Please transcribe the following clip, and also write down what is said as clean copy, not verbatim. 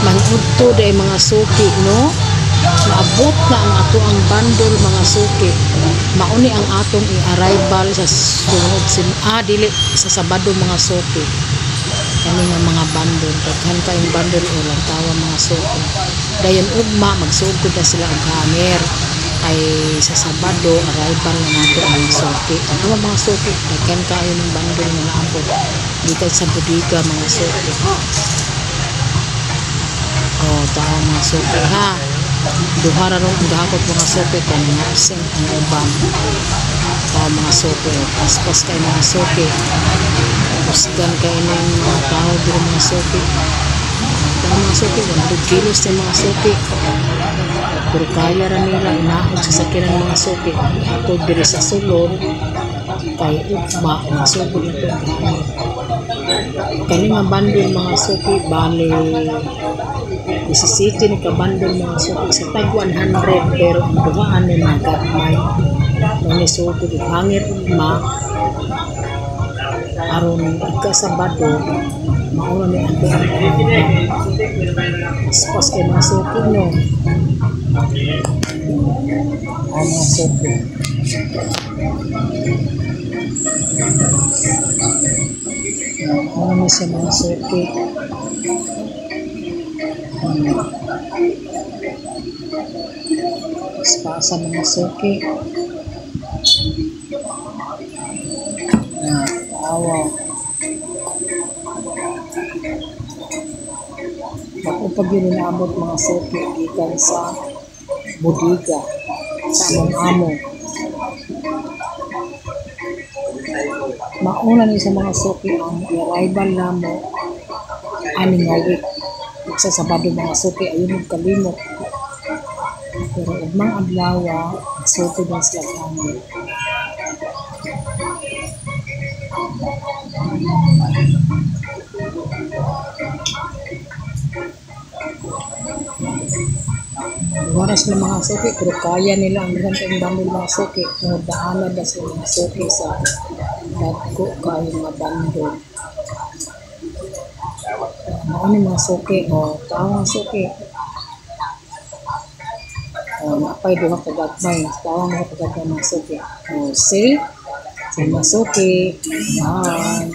manudto day mga suki, no? Naabot na ang ato ang bundle mga suki. Mauni ang atong i-arrival sa sunod dili sa Sabado mga suki. Kani nga mga bundle, daghan kayong bundle o lang tawa mga suki. Dayon ugma magsugod na sila og hanger. Ay sa Sabado arrival na nato ang mga suki. Ang mga suki, daghan kayo ng bundle nga naabot gikan sa bodega mga suki. Oh, tao mga suki ha. Duha ra ron gahapon mga suki kan absent ang uban. Tao mga suki, paspas kay mga suki. Usgan kay ng mga tao diri mga suki. Tao mga suki, 100 kilos na mga suki. Pero kaya ra nila inaog sa sakinan mga suki. Ato diri sa sulod kay ugma nagsugod ito. Kani nga bandol mga suki bali 17 ni kabandol mga suki sa tag 100 pero ang duhaan ni mga gagmay nang isugod hangir ugma aron ika Sabado mauna ni ato pas kay mga suki no ang mga suki ano sa mga suki sa mga suki na awa ako pag yun inaabot mga suki gikan sa bodega sa among amo mauna ni sa mga suki ang arrival na mo aning nga week sa Sabado mga suki ayun kalimot pero ugmang adlaw suki din sila kami oras na mga suki pero kaya nila ang ganteng bandol mga suki kung daanan na sila mga suki sa dagko kayo mga bandol ano mga suki o tawang suki napay doon kagagmay tawang mga kagagmay mga suki o see sa mga suki yan